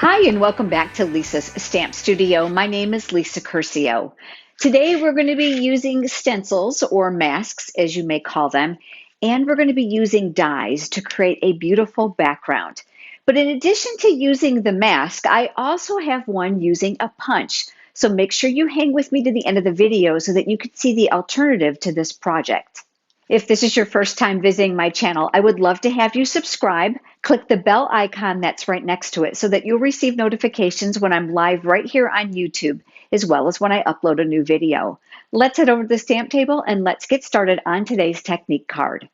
Hi, and welcome back to Lisa's Stamp Studio. My name is Lisa Curcio. Today we're going to be using stencils or masks, as you may call them, and we're going to be using dies to create a beautiful background. But in addition to using the mask, I also have one using a punch. So make sure you hang with me to the end of the video so that you can see the alternative to this project. If this is your first time visiting my channel, I would love to have you subscribe. Click the bell icon that's right next to it so that you'll receive notifications when I'm live right here on YouTube, as well as when I upload a new video. Let's head over to the stamp table and let's get started on today's technique card.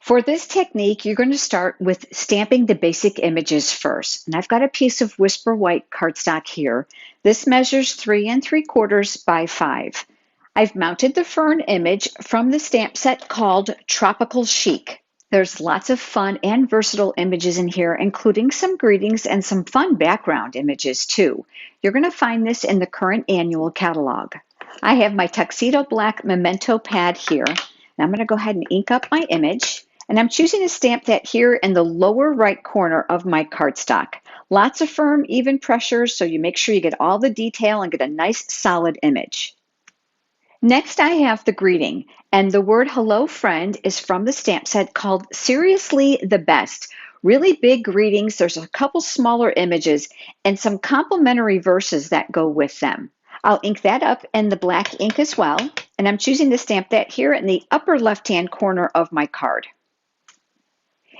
For this technique, you're going to start with stamping the basic images first. And I've got a piece of Whisper White cardstock here. This measures 3 3/4 by 5. I've mounted the fern image from the stamp set called Tropical Chic. There's lots of fun and versatile images in here, including some greetings and some fun background images too. You're going to find this in the current annual catalog. I have my tuxedo black memento pad here, and I'm going to go ahead and ink up my image. And I'm choosing to stamp that here in the lower right corner of my cardstock. Lots of firm, even pressure, so you make sure you get all the detail and get a nice solid image. Next, I have the greeting, and the word hello friend is from the stamp set called Seriously the Best. Really big greetings. There's a couple smaller images and some complimentary verses that go with them. I'll ink that up in the black ink as well, and I'm choosing to stamp that here in the upper left-hand corner of my card.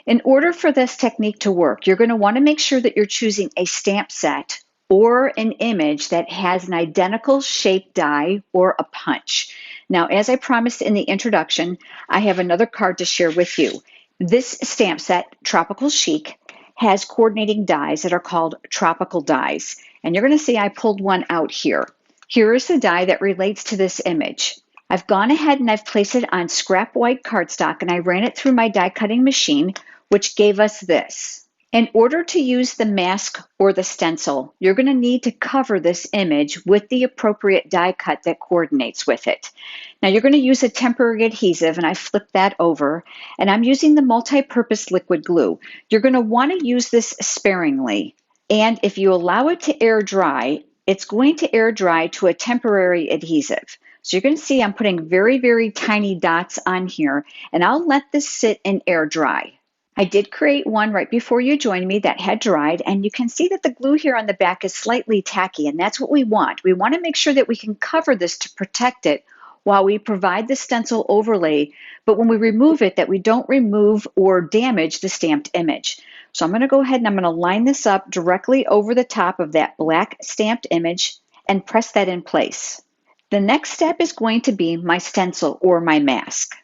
In order for this technique to work, you're going to want to make sure that you're choosing a stamp set or an image that has an identical shape die or a punch. Now, as I promised in the introduction, I have another card to share with you. This stamp set, Tropical Chic, has coordinating dies that are called tropical dies. And you're going to see I pulled one out here. Here is the die that relates to this image. I've gone ahead and I've placed it on scrap white cardstock and I ran it through my die cutting machine, which gave us this. In order to use the mask or the stencil, you're going to need to cover this image with the appropriate die cut that coordinates with it. Now you're going to use a temporary adhesive, and I flipped that over, and I'm using the multi-purpose liquid glue. You're going to want to use this sparingly, and if you allow it to air dry, it's going to air dry to a temporary adhesive. So you're going to see I'm putting very, very tiny dots on here, and I'll let this sit and air dry. I did create one right before you joined me that had dried, and you can see that the glue here on the back is slightly tacky, and that's what we want. We want to make sure that we can cover this to protect it while we provide the stencil overlay, but when we remove it, that we don't remove or damage the stamped image. So I'm going to go ahead and I'm going to line this up directly over the top of that black stamped image and press that in place. The next step is going to be my stencil or my mask.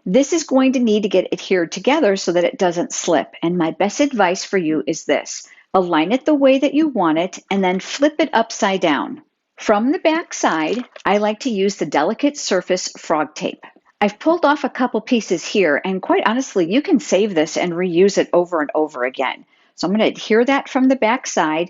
This is going to need to get adhered together so that it doesn't slip. And my best advice for you is this. Align it the way that you want it and then flip it upside down. From the back side, I like to use the delicate surface frog tape. I've pulled off a couple pieces here, and quite honestly, you can save this and reuse it over and over again. So I'm going to adhere that from the back side,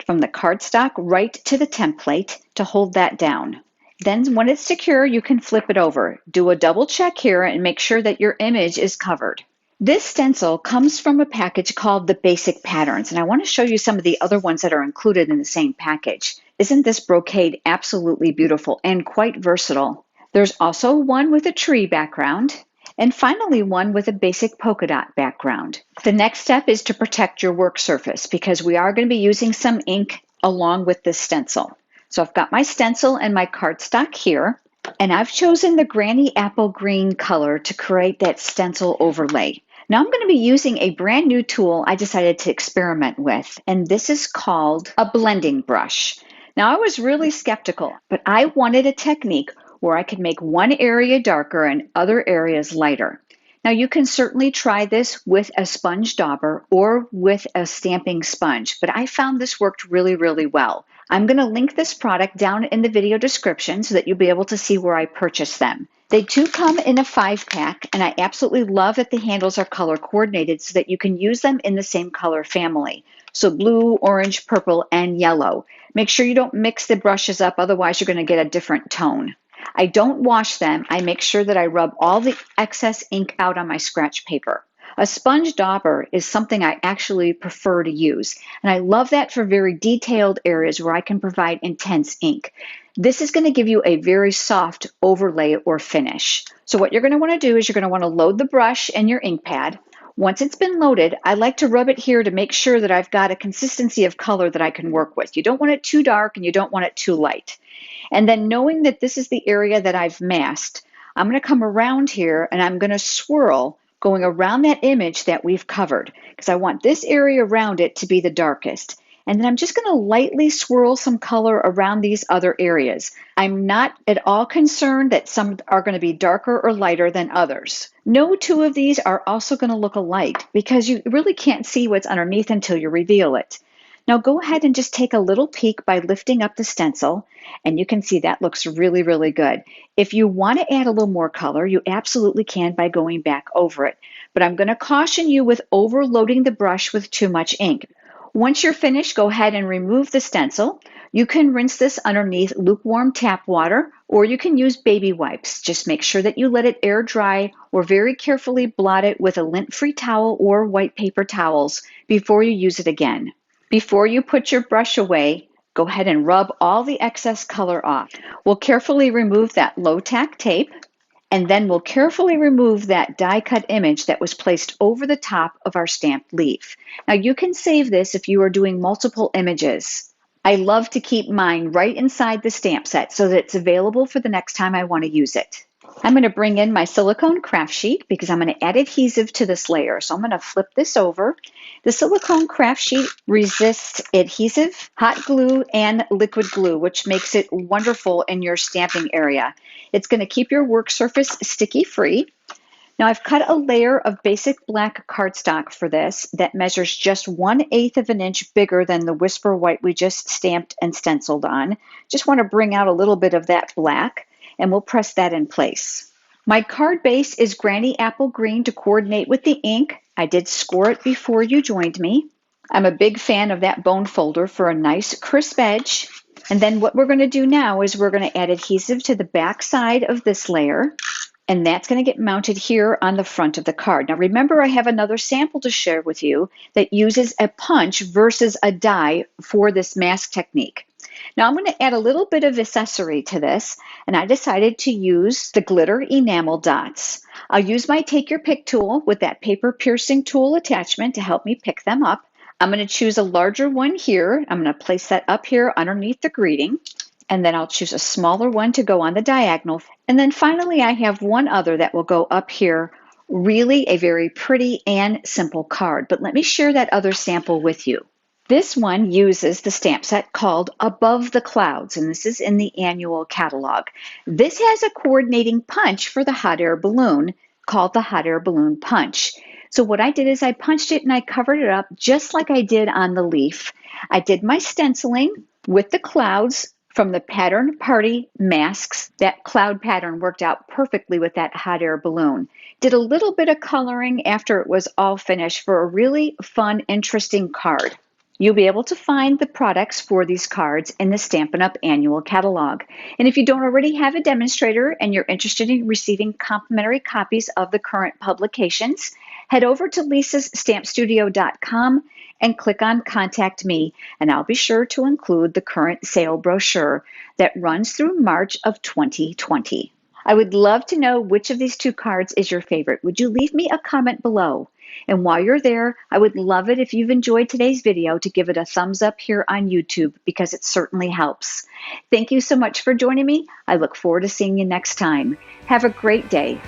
from the cardstock right to the template to hold that down. Then when it's secure, you can flip it over. Do a double check here and make sure that your image is covered. This stencil comes from a package called the Basic Patterns, and I want to show you some of the other ones that are included in the same package. Isn't this brocade absolutely beautiful and quite versatile? There's also one with a tree background, and finally one with a basic polka dot background. The next step is to protect your work surface because we are going to be using some ink along with this stencil. So I've got my stencil and my cardstock here, and I've chosen the Granny Apple Green color to create that stencil overlay. Now I'm going to be using a brand new tool I decided to experiment with, and this is called a blending brush. Now I was really skeptical, but I wanted a technique where I could make one area darker and other areas lighter. Now you can certainly try this with a sponge dauber or with a stamping sponge, but I found this worked really, really well. I'm going to link this product down in the video description so that you'll be able to see where I purchased them. They do come in a 5-pack, and I absolutely love that the handles are color coordinated so that you can use them in the same color family. So blue, orange, purple, and yellow. Make sure you don't mix the brushes up, otherwise you're going to get a different tone. I don't wash them. I make sure that I rub all the excess ink out on my scratch paper. A sponge dauber is something I actually prefer to use, and I love that for very detailed areas where I can provide intense ink. This is going to give you a very soft overlay or finish. So what you're going to want to do is you're going to want to load the brush and your ink pad. Once it's been loaded, I like to rub it here to make sure that I've got a consistency of color that I can work with. You don't want it too dark and you don't want it too light. And then knowing that this is the area that I've masked, I'm going to come around here and I'm going to swirl going around that image that we've covered because I want this area around it to be the darkest. And then I'm just going to lightly swirl some color around these other areas. I'm not at all concerned that some are going to be darker or lighter than others. No two of these are also going to look alike because you really can't see what's underneath until you reveal it. Now go ahead and just take a little peek by lifting up the stencil, and you can see that looks really, really good. If you want to add a little more color, you absolutely can by going back over it. But I'm going to caution you with overloading the brush with too much ink. Once you're finished, go ahead and remove the stencil. You can rinse this underneath lukewarm tap water, or you can use baby wipes. Just make sure that you let it air dry or very carefully blot it with a lint-free towel or white paper towels before you use it again. Before you put your brush away, go ahead and rub all the excess color off. We'll carefully remove that low-tack tape, and then we'll carefully remove that die-cut image that was placed over the top of our stamped leaf. Now you can save this if you are doing multiple images. I love to keep mine right inside the stamp set so that it's available for the next time I want to use it. I'm going to bring in my silicone craft sheet because I'm going to add adhesive to this layer. So I'm going to flip this over. The silicone craft sheet resists adhesive, hot glue, and liquid glue, which makes it wonderful in your stamping area. It's going to keep your work surface sticky free. Now I've cut a layer of basic black cardstock for this that measures just 1/8 of an inch bigger than the Whisper White we just stamped and stenciled on. Just want to bring out a little bit of that black, and we'll press that in place. My card base is Granny Apple Green to coordinate with the ink. I did score it before you joined me. I'm a big fan of that bone folder for a nice crisp edge. And then what we're going to do now is we're going to add adhesive to the back side of this layer. And that's going to get mounted here on the front of the card. Now remember, I have another sample to share with you that uses a punch versus a die for this mask technique. Now I'm going to add a little bit of accessory to this, and I decided to use the glitter enamel dots. I'll use my Take Your Pick tool with that paper piercing tool attachment to help me pick them up. I'm going to choose a larger one here. I'm going to place that up here underneath the greeting. And then I'll choose a smaller one to go on the diagonal. And then finally, I have one other that will go up here. Really a very pretty and simple card. But let me share that other sample with you. This one uses the stamp set called Above the Clouds, and this is in the annual catalog. This has a coordinating punch for the hot air balloon called the Hot Air Balloon Punch. So what I did is I punched it and I covered it up just like I did on the leaf. I did my stenciling with the clouds from the Pattern Party masks. That cloud pattern worked out perfectly with that hot air balloon. Did a little bit of coloring after it was all finished for a really fun, interesting card. You'll be able to find the products for these cards in the Stampin' Up! Annual Catalog. And if you don't already have a demonstrator and you're interested in receiving complimentary copies of the current publications, head over to lisasstampstudio.com and click on Contact Me, and I'll be sure to include the current sale brochure that runs through March of 2020. I would love to know which of these two cards is your favorite. Would you leave me a comment below? And while you're there, I would love it if you've enjoyed today's video to give it a thumbs up here on YouTube because it certainly helps. Thank you so much for joining me. I look forward to seeing you next time. Have a great day.